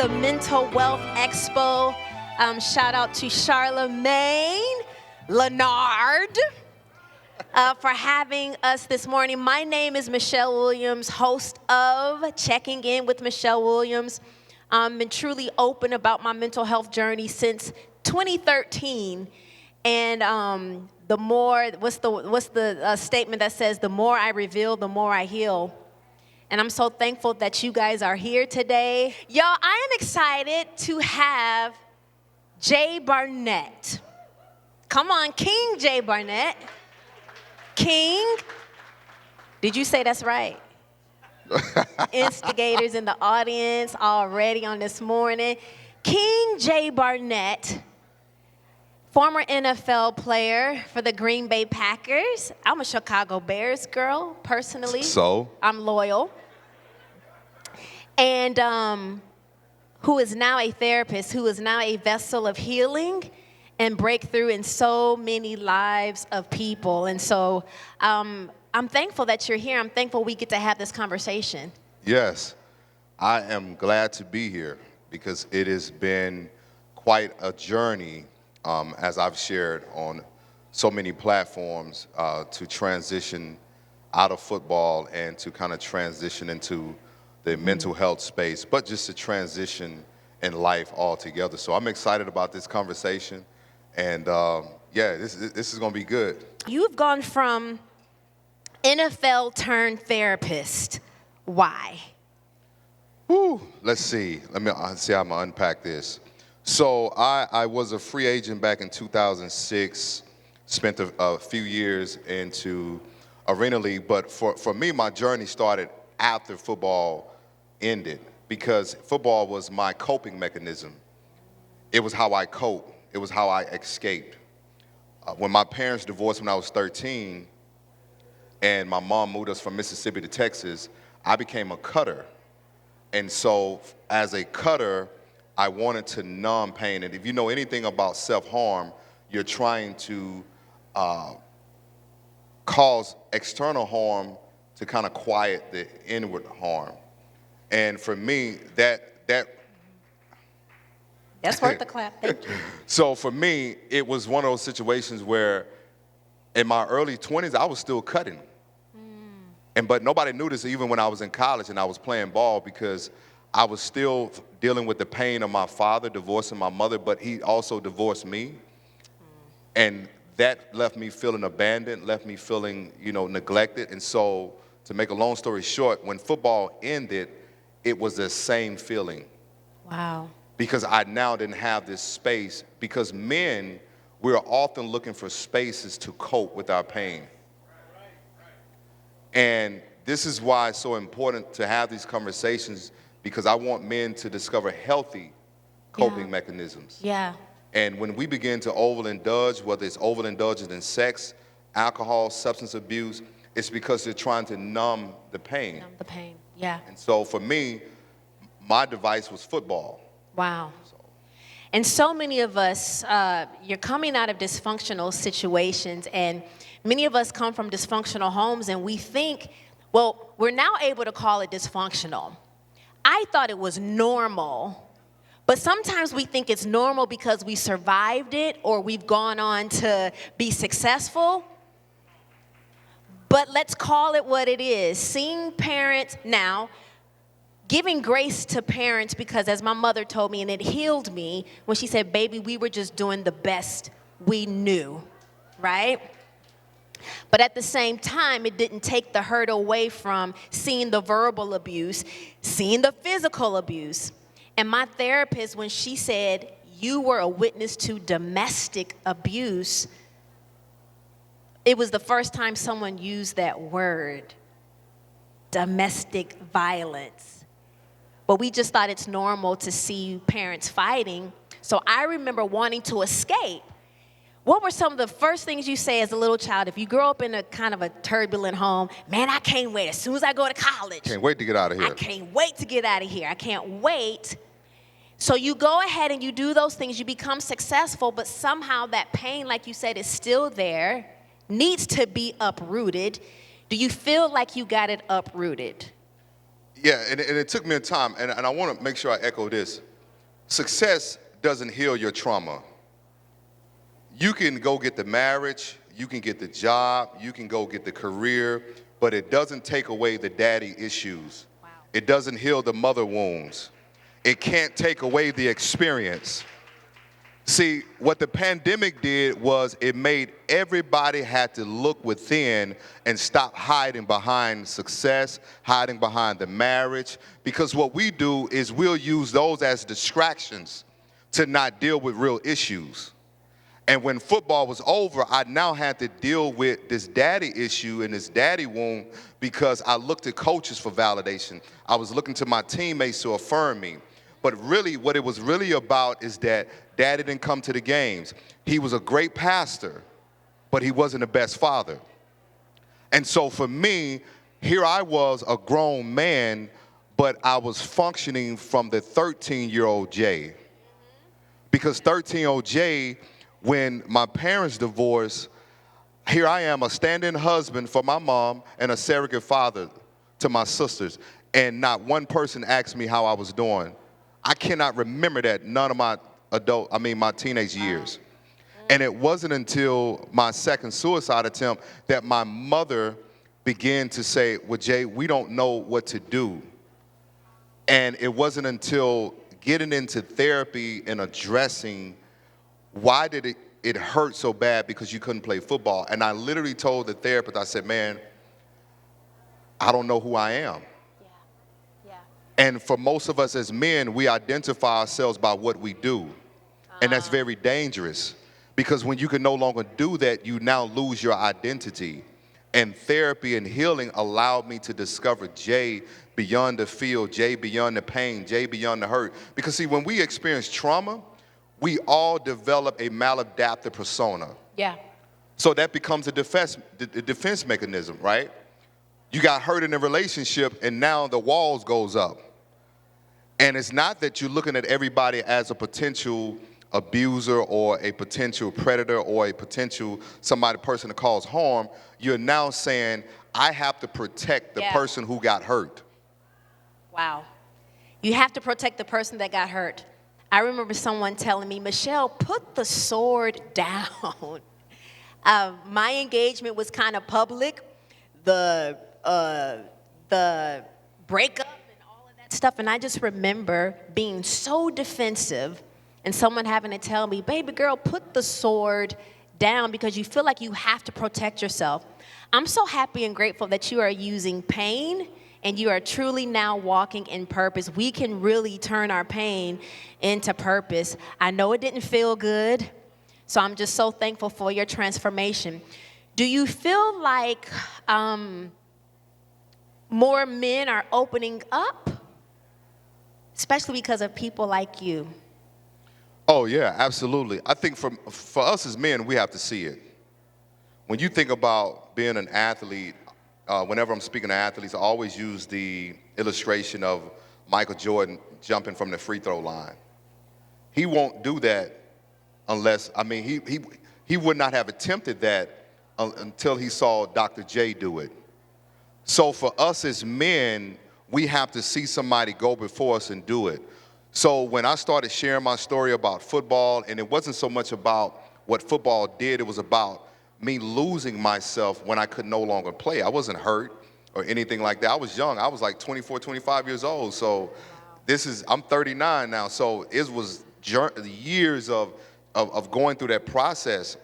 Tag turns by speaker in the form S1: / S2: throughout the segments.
S1: the Mental Wealth Expo. Shout out to Charlamagne Leonard for having us this morning. My name is Michelle Williams, host of Checking In with Michelle Williams. Been truly open about my mental health journey since 2013. And the more, what's the statement that says, the more I reveal, the more I heal. And I'm so thankful that you guys are here today. Y'all, I am excited to have Jay Barnett. Come on, King Jay Barnett. King, did you say that's right? Instigators in the audience already on this morning. King Jay Barnett, former NFL player for the Green Bay Packers. I'm a Chicago Bears girl, personally.
S2: So?
S1: I'm loyal. And who is now a therapist, who is now a vessel of healing and breakthrough in so many lives of people. And so I'm thankful that you're here. I'm thankful we get to have this conversation.
S2: Yes, I am glad to be here because it has been quite a journey, as I've shared on so many platforms, to transition out of football and to kind of transition into the mental health space, but just to transition in life altogether. So I'm excited about this conversation. And yeah, this is going to be good.
S1: You've gone from NFL turned therapist. Why?
S2: Whew, let's see. Let me see how I'm going to unpack this. So I was a free agent back in 2006, spent a few years into Arena League, but for me, my journey started after football ended because football was my coping mechanism. It was how I coped. It was how I escaped. When my parents divorced when I was 13 and my mom moved us from Mississippi to Texas, I became a cutter. And so as a cutter, I wanted to numb pain. And if you know anything about self-harm, you're trying to cause external harm to kind of quiet the inward harm. And for me, that's
S1: worth the clap. Thank you.
S2: So for me, it was one of those situations where in my early 20s, I was still cutting. But nobody knew this even when I was in college and I was playing ball because I was still dealing with the pain of my father divorcing my mother, but he also divorced me. And that left me feeling abandoned, left me feeling, neglected. And so to make a long story short, when football ended, it was the same feeling.
S1: Wow.
S2: Because I now didn't have this space. Because men, we're often looking for spaces to cope with our pain. And this is why it's so important to have these conversations, because I want men to discover healthy coping mechanisms.
S1: Yeah.
S2: And when we begin to overindulge, whether it's overindulgence in sex, alcohol, substance abuse, it's because they're trying to numb the pain.
S1: Numb the pain, yeah.
S2: And so for me, my device was football.
S1: Wow. And so many of us, you're coming out of dysfunctional situations, and many of us come from dysfunctional homes, and we think, well, we're now able to call it dysfunctional. I thought it was normal, but sometimes we think it's normal because we survived it or we've gone on to be successful. But let's call it what it is. Seeing parents now, giving grace to parents, because as my mother told me, and it healed me, when she said, baby, we were just doing the best we knew, right? But at the same time, it didn't take the hurt away from seeing the verbal abuse, seeing the physical abuse. And my therapist, when she said, you were a witness to domestic abuse, it was the first time someone used that word, domestic violence. But we just thought it's normal to see parents fighting. So I remember wanting to escape. What were some of the first things you say as a little child? If you grow up in a kind of a turbulent home, man, I can't wait. As soon as I go to college.
S2: Can't wait to get out of here.
S1: I can't wait to get out of here. I can't wait. So you go ahead and you do those things. You become successful, but somehow that pain, like you said, is still there, needs to be uprooted. Do you feel like you got it uprooted?
S2: Yeah, and it took me a time, and I want to make sure I echo this. success doesn't heal your trauma. You can go get the marriage, you can get the job, you can go get the career, but it doesn't take away the daddy issues.
S1: Wow.
S2: It doesn't heal the mother wounds. It can't take away the experience. See, what the pandemic did was it made everybody had to look within and stop hiding behind success, hiding behind the marriage, because what we do is we'll use those as distractions to not deal with real issues. And when football was over, I now had to deal with this daddy issue and this daddy wound because I looked at coaches for validation. I was looking to my teammates to affirm me. But really, what it was really about is that daddy didn't come to the games. He was a great pastor, but he wasn't the best father. And so for me, here I was a grown man, but I was functioning from the 13-year-old Jay. Because 13-year-old Jay, when my parents divorced, here I am, a stand-in husband for my mom and a surrogate father to my sisters. And not one person asked me how I was doing. I cannot remember that none of my my teenage years. And it wasn't until my second suicide attempt that my mother began to say, well, Jay, we don't know what to do. And it wasn't until getting into therapy and addressing why did it hurt so bad because you couldn't play football. And I literally told the therapist, I said, man, I don't know who I am. And for most of us as men, we identify ourselves by what we do. And that's very dangerous because when you can no longer do that, you now lose your identity. And therapy and healing allowed me to discover Jay beyond the field, Jay beyond the pain, Jay beyond the hurt. Because see, when we experience trauma, we all develop a maladaptive persona.
S1: Yeah.
S2: So that becomes a defense mechanism, right? You got hurt in a relationship and now the walls goes up. And it's not that you're looking at everybody as a potential abuser or a potential predator or a potential person to cause harm. You're now saying, I have to protect the person who got hurt.
S1: Wow. You have to protect the person that got hurt. I remember someone telling me, Michelle, put the sword down. My engagement was kind of public. The breakup and all of that stuff. And I just remember being so defensive and someone having to tell me, baby girl, put the sword down because you feel like you have to protect yourself. I'm so happy and grateful that you are using pain and you are truly now walking in purpose. We can really turn our pain into purpose. I know it didn't feel good, so I'm just so thankful for your transformation. Do you feel like more men are opening up, especially because of people like you?
S2: Oh, yeah, absolutely. I think for us as men, we have to see it. When you think about being an athlete, whenever I'm speaking to athletes, I always use the illustration of Michael Jordan jumping from the free throw line. He won't do that unless, he would not have attempted that until he saw Dr. J do it. So for us as men, we have to see somebody go before us and do it. So when I started sharing my story about football, and it wasn't so much about what football did, it was about me losing myself when I could no longer play. I wasn't hurt or anything like that. I was young. I was like 24, 25 years old. So I'm 39 now. So it was years of going through that process.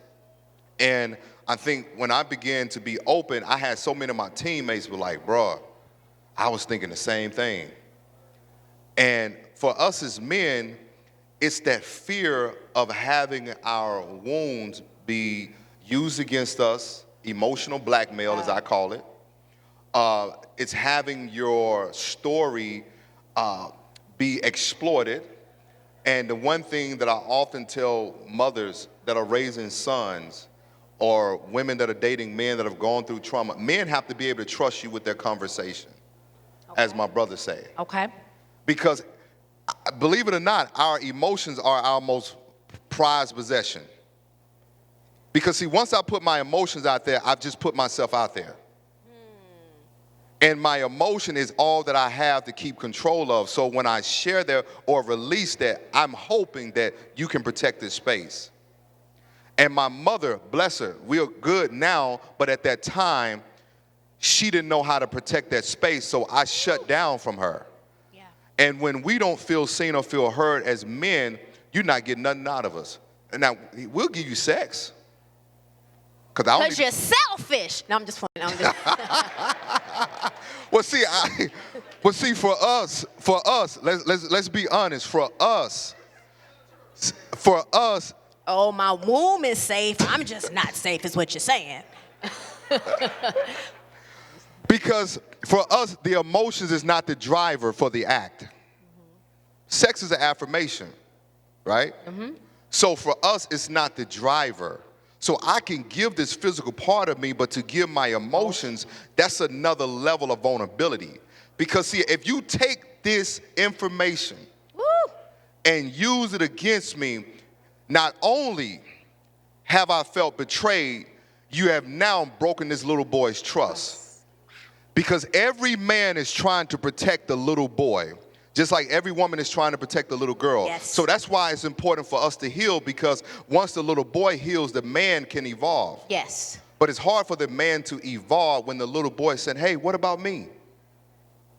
S2: And I think when I began to be open, I had so many of my teammates were like, bruh, I was thinking the same thing. And for us as men, it's that fear of having our wounds be used against us, emotional blackmail, as I call it. It's having your story be exploited. And the one thing that I often tell mothers that are raising sons or women that are dating men that have gone through trauma, men have to be able to trust you with their conversation, as my brother said.
S1: Okay.
S2: Because believe it or not, our emotions are our most prized possession. Because see, once I put my emotions out there, I've just put myself out there. And my emotion is all that I have to keep control of. So when I share that or release that, I'm hoping that you can protect this space. And my mother, bless her, we're good now, but at that time, she didn't know how to protect that space, so I shut down from her.
S1: Yeah.
S2: And when we don't feel seen or feel heard as men, you're not getting nothing out of us. And now, we'll give you sex.
S1: Because you're selfish. No, I'm just playing. I'm just...
S2: Well, see, for us, let's be honest. For us.
S1: Oh, my womb is safe. I'm just not safe, is what you're saying.
S2: Because for us, the emotions is not the driver for the act. Mm-hmm. Sex is an affirmation, right? Mm-hmm. So for us, it's not the driver. So I can give this physical part of me, but to give my emotions, that's another level of vulnerability. Because see, if you take this information and use it against me, not only have I felt betrayed, you have now broken this little boy's trust. Because every man is trying to protect the little boy, just like every woman is trying to protect the little girl.
S1: Yes.
S2: So that's why it's important for us to heal, because once the little boy heals, the man can evolve.
S1: Yes.
S2: But it's hard for the man to evolve when the little boy said, hey, what about me?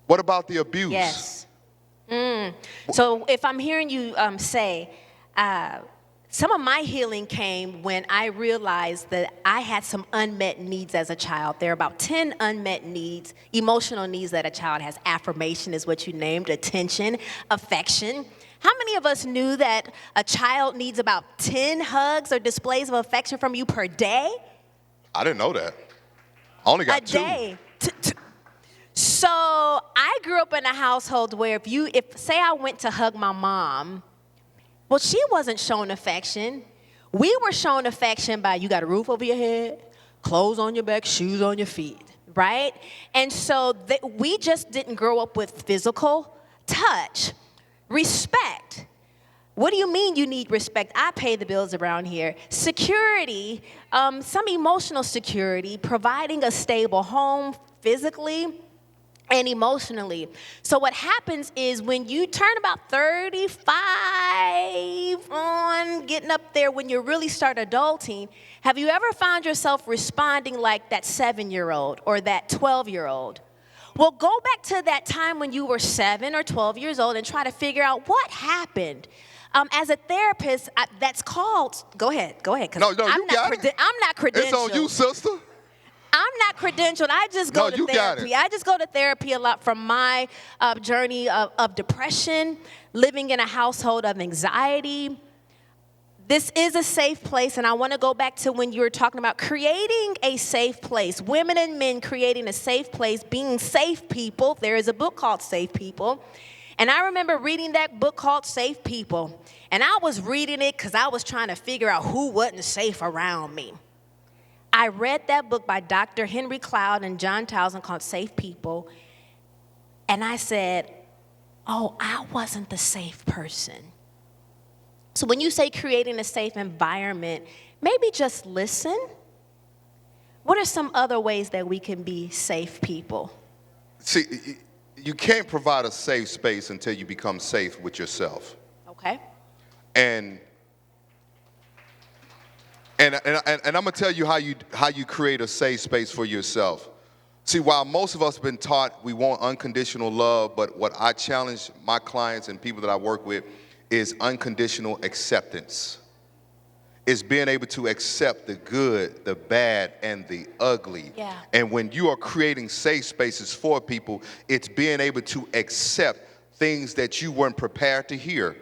S2: What about the abuse?
S1: Yes. So if I'm hearing you say, some of my healing came when I realized that I had some unmet needs as a child. There are about 10 unmet needs, emotional needs that a child has. Affirmation is what you named, attention, affection. How many of us knew that a child needs about 10 hugs or displays of affection from you per day?
S2: I didn't know that. I only got two.
S1: A day. So I grew up in a household where if say I went to hug my mom, well, she wasn't shown affection. We were shown affection by you got a roof over your head, clothes on your back, shoes on your feet, right? And so we just didn't grow up with physical touch. Respect. What do you mean you need respect? I pay the bills around here. Security, some emotional security, providing a stable home physically and emotionally. So what happens is when you turn about 35 on, getting up there, when you really start adulting, have you ever found yourself responding like that 7-year-old or that 12-year-old? Well, go back to that time when you were 7 or 12 years old and try to figure out what happened. As a therapist, that's called, go ahead.
S2: No, you got it.
S1: I'm not credentialed.
S2: It's on you, sister.
S1: I'm not credentialed. I just go to therapy. I just go to therapy a lot from my journey of depression, living in a household of anxiety. This is a safe place, and I want to go back to when you were talking about creating a safe place. Women and men creating a safe place, being safe people. There is a book called Safe People. And I remember reading that book called Safe People. And I was reading it because I was trying to figure out who wasn't safe around me. I read that book by Dr. Henry Cloud and John Townsend called Safe People, and I said, oh, I wasn't the safe person. So when you say creating a safe environment, maybe just listen. What are some other ways that we can be safe people?
S2: See, you can't provide a safe space until you become safe with yourself.
S1: Okay.
S2: And I'm gonna tell you how you create a safe space for yourself. See, while most of us have been taught we want unconditional love, but what I challenge my clients and people that I work with is unconditional acceptance. It's being able to accept the good, the bad, and the ugly.
S1: Yeah.
S2: And when you are creating safe spaces for people, it's being able to accept things that you weren't prepared to hear.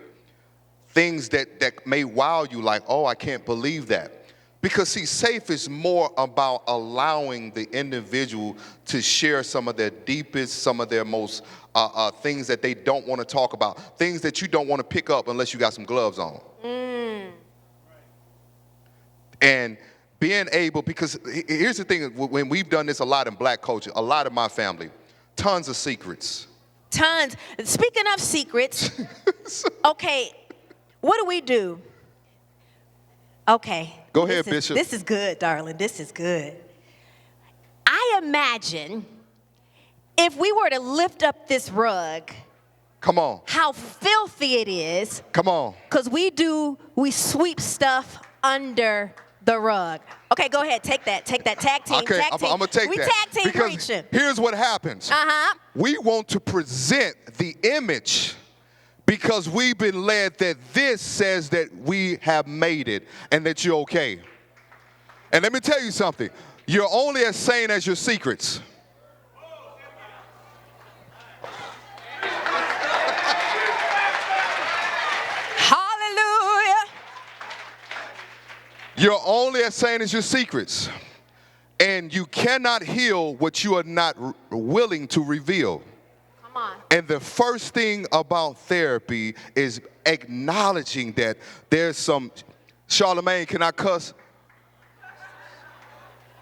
S2: Things that may wow you, like, oh, I can't believe that. Because, see, safe is more about allowing the individual to share some of their deepest, some of their most things that they don't want to talk about, things that you don't want to pick up unless you got some gloves on. And being able, because here's the thing, when we've done this a lot in black culture, a lot of my family, tons of secrets.
S1: Tons. Speaking of secrets, okay, what do we do? Okay.
S2: Go ahead, Bishop.
S1: This is good, darling. This is good. I imagine if we were to lift up this rug,
S2: Come on.
S1: how filthy it is,
S2: Come on.
S1: because we sweep stuff under the rug. Okay, go ahead, take that tag team.
S2: Okay,
S1: tag
S2: I'm
S1: team.
S2: going to take
S1: we
S2: that.
S1: tag team
S2: Because
S1: preaching.
S2: here's what happens. We want to present the image because we've been led that this says that we have made it and that you're okay. And let me tell you something. You're only as sane as your secrets.
S1: Hallelujah.
S2: You're only as sane as your secrets. And you cannot heal what you are not willing to reveal.
S1: Come on.
S2: And the first thing about therapy is acknowledging that there's some, Charlamagne, can I cuss?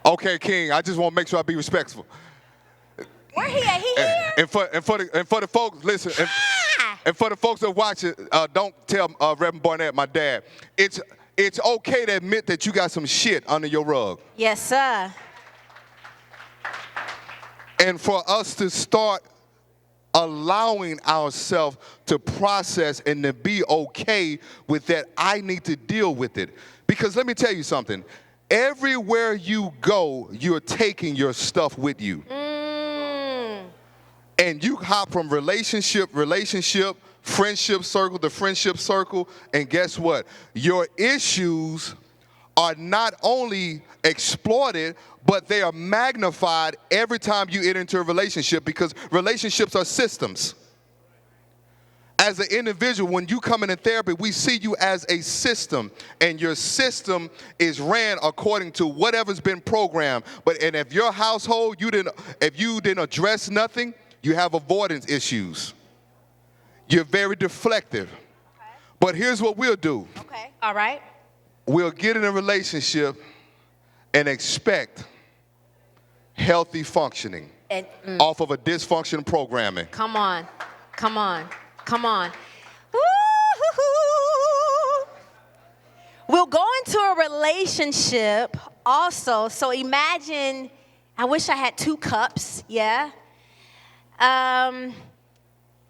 S2: Okay, King, I just want to make sure I be respectful.
S1: Where he at? He here?
S2: And for the folks, listen, and for the folks that watch it, don't tell Reverend Barnett, my dad, it's okay to admit that you got some shit under your rug.
S1: Yes, sir.
S2: And for us to start allowing ourselves to process and to be okay with that, I need to deal with it. Because let me tell you something. Everywhere you go, you're taking your stuff with you. And you hop from relationship, friendship circle to friendship circle, and guess what? Your issues are not only exploited, but they are magnified every time you enter into a relationship, because relationships are systems. As an individual, when you come into therapy, we see you as a system, and your system is ran according to whatever's been programmed. And if your household, if you didn't address nothing, you have avoidance issues. You're very deflective. Okay. But here's what we'll do.
S1: Okay. All right.
S2: We'll get in a relationship and expect healthy functioning off of a dysfunctional programming.
S1: Come on. Come on. Come on. Woo-hoo-hoo. We'll go into a relationship also. So imagine, I wish I had 2 cups, yeah?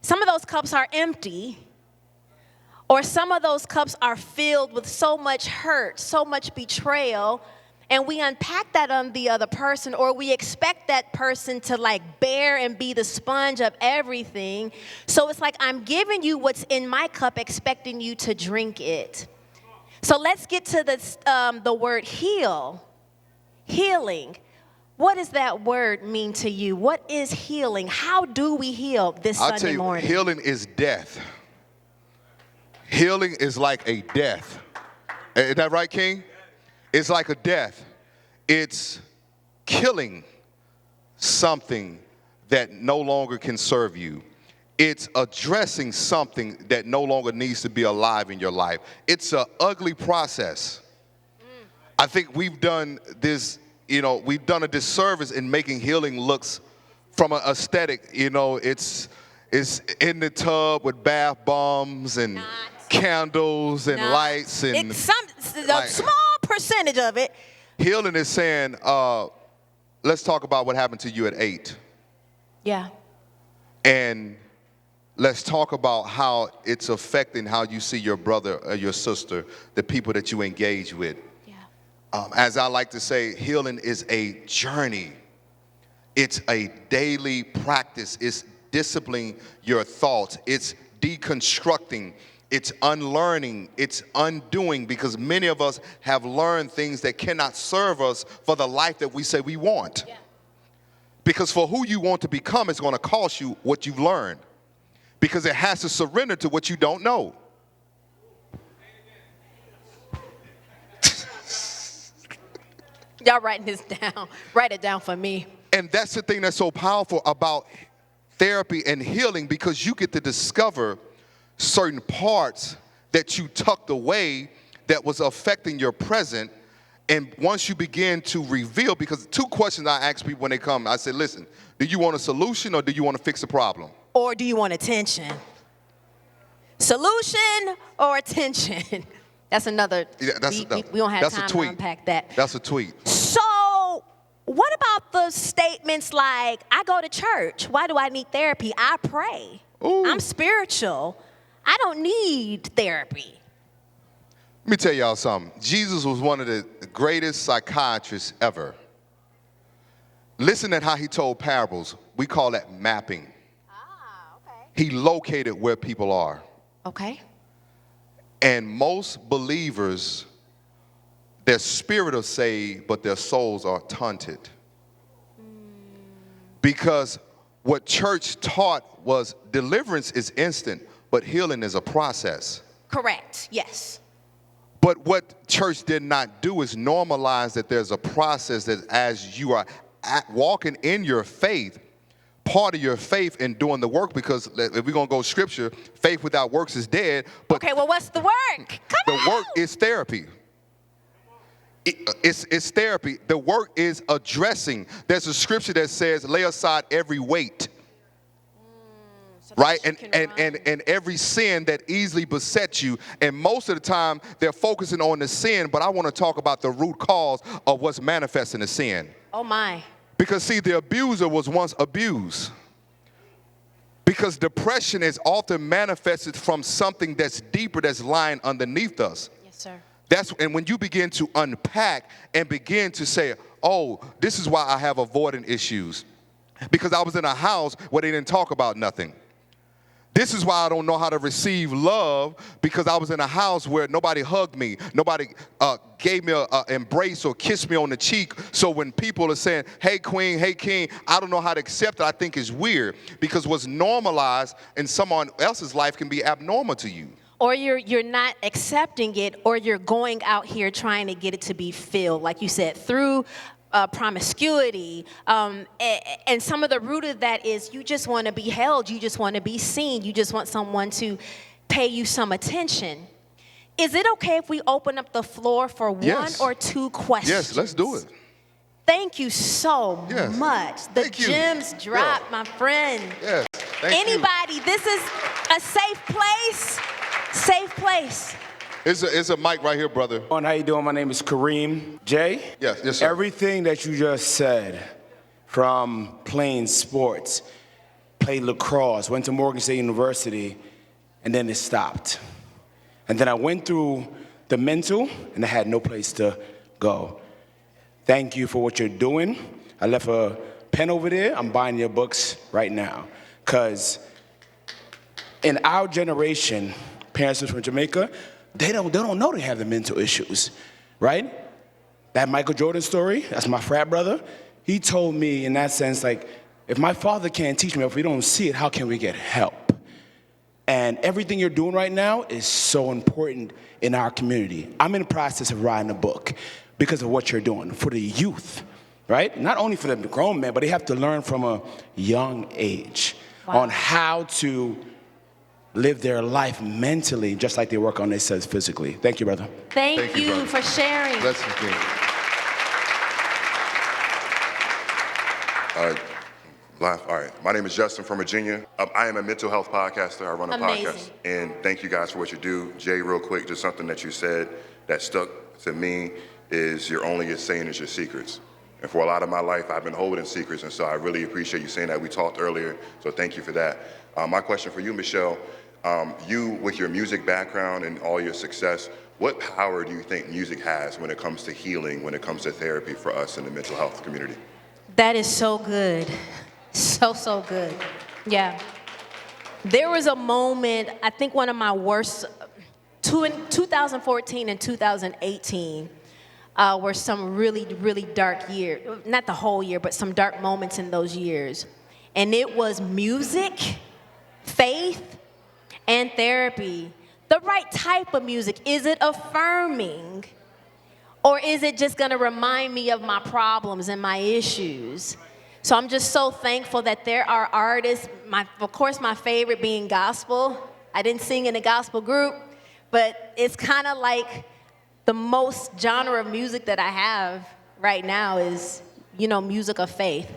S1: Some of those cups are empty, or some of those cups are filled with so much hurt, so much betrayal, and we unpack that on the other person, or we expect that person to like bear and be the sponge of everything. So it's like I'm giving you what's in my cup, expecting you to drink it. So let's get to the word heal, healing. What does that word mean to you? What is healing? How do we heal this Sunday morning?
S2: Healing is death. Healing is like a death. Is that right, King? It's like a death. It's killing something that no longer can serve you. It's addressing something that no longer needs to be alive in your life. It's an ugly process. I think we've done this, we've done a disservice in making healing looks from an aesthetic. It's in the tub with bath bombs and candles and lights. And
S1: it's a small percentage of it.
S2: Healing is saying, let's talk about what happened to you at 8.
S1: Yeah.
S2: And let's talk about how it's affecting how you see your brother or your sister, the people that you engage with. Yeah. As I like to say, healing is a journey. It's a daily practice. It's disciplining your thoughts. It's deconstructing. It's unlearning, it's undoing, because many of us have learned things that cannot serve us for the life that we say we want. Yeah. Because for who you want to become, it's going to cost you what you've learned. Because it has to surrender to what you don't know.
S1: Y'all writing this down. Write it down for me.
S2: And that's the thing that's so powerful about therapy and healing, because you get to discover certain parts that you tucked away that was affecting your present. And once you begin to reveal, because 2 questions I ask people when they come, I said, listen, do you want a solution or do you want to fix a problem?
S1: Or do you want attention? Solution or attention? That's another,
S2: we
S1: don't have time to unpack that.
S2: That's a tweet.
S1: So what about the statements like, I go to church, why do I need therapy? I pray.
S2: Ooh.
S1: I'm spiritual. I don't need therapy.
S2: Let me tell y'all something. Jesus was one of the greatest psychiatrists ever. Listen at how he told parables. We call that mapping.
S1: Okay.
S2: He located where people are.
S1: Okay.
S2: And most believers, their spirit is saved, but their souls are taunted. Because what church taught was deliverance is instant, but healing is a process.
S1: Correct, yes.
S2: But what church did not do is normalize that there's a process that as you are walking in your faith, part of your faith in doing the work, because if we're going to go scripture, faith without works is dead. But
S1: okay, well, what's the work? Come on.
S2: the work is therapy. It's therapy. The work is addressing. There's a scripture that says, lay aside every weight.
S1: So
S2: Right?
S1: that
S2: And every sin that easily besets you. And most of the time, they're focusing on the sin, but I want to talk about the root cause of what's manifesting the sin.
S1: Oh, my.
S2: Because, see, the abuser was once abused. Because depression is often manifested from something that's deeper, that's lying underneath us.
S1: Yes, sir.
S2: And when you begin to unpack and begin to say, oh, this is why I have avoidant issues. Because I was in a house where they didn't talk about nothing. This is why I don't know how to receive love, because I was in a house where nobody hugged me. Nobody gave me an embrace or kissed me on the cheek. So when people are saying, hey, queen, hey, king, I don't know how to accept it. I think it's weird, because what's normalized in someone else's life can be abnormal to you.
S1: Or you're not accepting it, or you're going out here trying to get it to be filled, like you said, through promiscuity. And some of the root of that is you just want to be held. You just want to be seen. You just want someone to pay you some attention. Is it okay if we open up the floor for
S2: Yes.
S1: one or two questions?
S2: Yes, let's do it.
S1: Thank you so
S2: Yes.
S1: much. The
S2: Thank you.
S1: gems dropped,
S2: Yeah.
S1: my friend.
S2: Yes, thank you.
S1: Anybody, this is a safe place. Safe place.
S2: It's a mic right here, brother.
S3: How you doing? My name is Kareem. Jay?
S2: Yes, sir.
S3: Everything that you just said, from playing sports, played lacrosse, went to Morgan State University, and then it stopped. And then I went through the mental, and I had no place to go. Thank you for what you're doing. I left a pen over there. I'm buying your books right now. Because in our generation, parents from Jamaica, they don't know they have the mental issues, right? That Michael Jordan story, that's my frat brother. He told me in that sense, like, if my father can't teach me, if we don't see it, how can we get help? And everything you're doing right now is so important in our community. I'm in the process of writing a book because of what you're doing for the youth, right? Not only for the grown men, but they have to learn from a young age on how to live their life mentally, just like they work on themselves physically. Thank you, brother.
S1: Thank you
S2: brother.
S1: for sharing.
S2: Blessings, King.
S4: All right. My name is Justin from Virginia. I am a mental health podcaster. I run a
S1: Amazing.
S4: podcast. And thank you guys for what you do. Jay, real quick, just something that you said that stuck to me is you're only as sane as your secrets. And for a lot of my life, I've been holding secrets. And so I really appreciate you saying that. We talked earlier, so thank you for that. My question for you, Michelle, you with your music background and all your success, what power do you think music has when it comes to healing, when it comes to therapy for us in the mental health community?
S1: That is so good. So good. Yeah. There was a moment, I think one of my worst, in 2014 and 2018 were some really dark years. Not the whole year, but some dark moments in those years. And it was music, faith, and therapy. The right type of music. Is it affirming? Or is it just gonna remind me of my problems and my issues? So I'm just so thankful that there are artists, of course my favorite being gospel. I didn't sing in a gospel group, but it's kind of like the most genre of music that I have right now is, music of faith.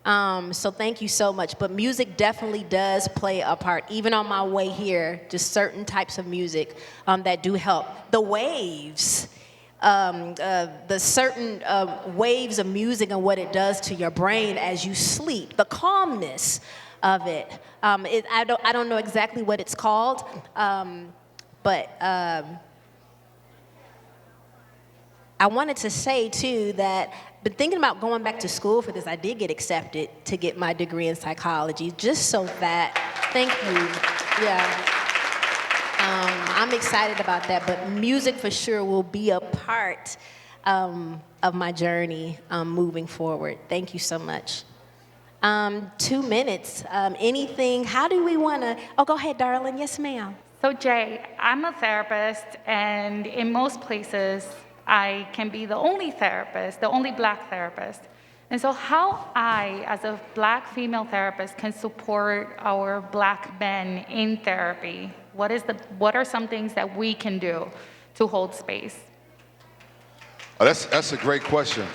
S1: So thank you so much. But music definitely does play a part. Even on my way here, just certain types of music that do help. The waves. the certain waves of music and what it does to your brain as you sleep, the calmness of it. I don't know exactly what it's called, but I wanted to say too that, but thinking about going back to school for this, I did get accepted to get my degree in psychology, just so that, thank you, yeah. I'm excited about that, but music for sure will be a part of my journey moving forward. Thank you so much. 2 minutes, anything, how do we wanna, oh, go ahead, darling, yes ma'am.
S5: So Jay, I'm a therapist, and in most places, I can be the only therapist, the only Black therapist. And so how I, as a Black female therapist, can support our Black men in therapy? What are some things that we can do to hold space?
S2: That's a great question.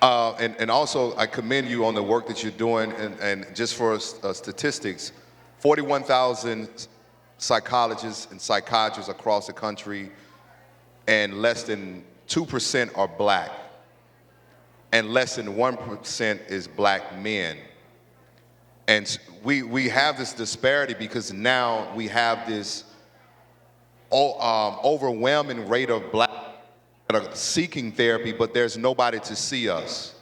S2: And also, I commend you on the work that you're doing. And just for statistics, 41,000 psychologists and psychiatrists across the country, and less than 2% are Black, and less than 1% is Black men. And we have this disparity because now we have this overwhelming rate of Black that are seeking therapy, but there's nobody to see us.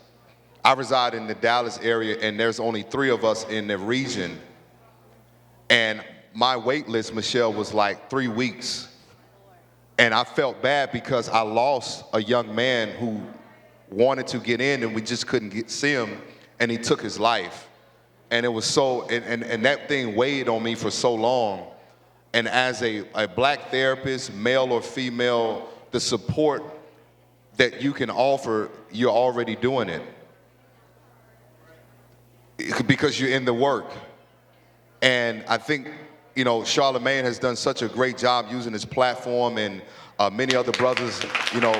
S2: I reside in the Dallas area, and there's only 3 of us in the region. And my wait list, Michelle, was like 3 weeks. And I felt bad because I lost a young man who wanted to get in, and we just couldn't see him, and he took his life. And it was so, and that thing weighed on me for so long. And as a Black therapist, male or female, the support that you can offer, you're already doing it. Because you're in the work. And I think, you know, Charlamagne has done such a great job using his platform, and many other brothers, you know.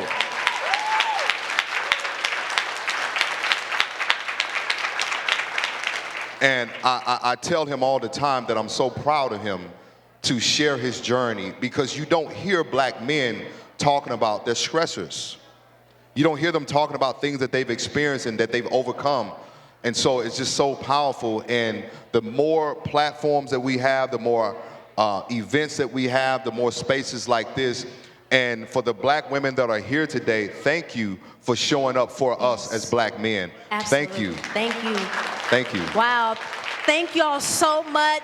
S2: And I tell him all the time that I'm so proud of him to share his journey, because you don't hear Black men talking about their stressors. You don't hear them talking about things that they've experienced and that they've overcome. And so it's just so powerful. And the more platforms that we have, the more events that we have, the more spaces like this. And for the Black women that are here today, thank you for showing up for us as Black men.
S1: Absolutely.
S2: Thank you.
S1: Thank you.
S2: Thank you.
S1: Wow. Thank you all so much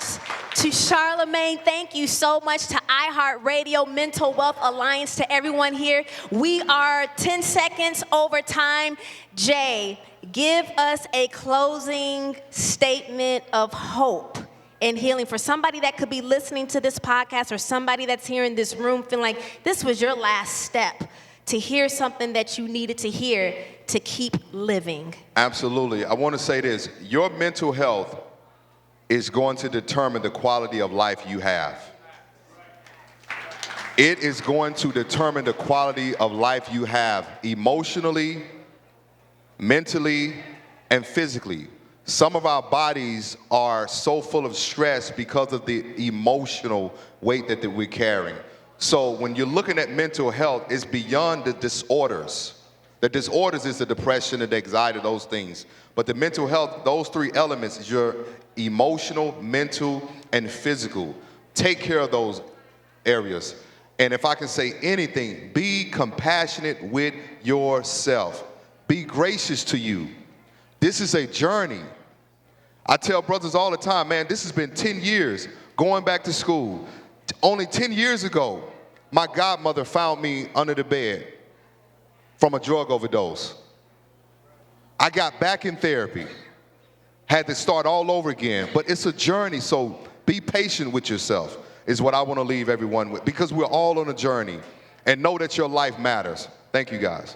S1: to Charlamagne. Thank you so much to iHeartRadio, Mental Wealth Alliance, to everyone here. We are 10 seconds over time. Jay, give us a closing statement of hope and healing for somebody that could be listening to this podcast, or somebody that's here in this room feeling like this was your last step to hear something that you needed to hear to keep living.
S2: Absolutely. I want to say this. Your mental health is going to determine the quality of life you have. It is going to determine the quality of life you have emotionally, mentally, and physically. Some of our bodies are so full of stress because of the emotional weight that we're carrying. So when you're looking at mental health, it's beyond the disorders. The disorders is the depression and the anxiety, those things. But the mental health, those 3 elements is your emotional, mental, and physical. Take care of those areas. And if I can say anything, be compassionate with yourself. Be gracious to you. This is a journey. I tell brothers all the time, man, this has been 10 years going back to school. Only 10 years ago, my godmother found me under the bed from a drug overdose. I got back in therapy, had to start all over again, but it's a journey, so be patient with yourself is what I want to leave everyone with, because we're all on a journey, and know that your life matters. Thank you, guys.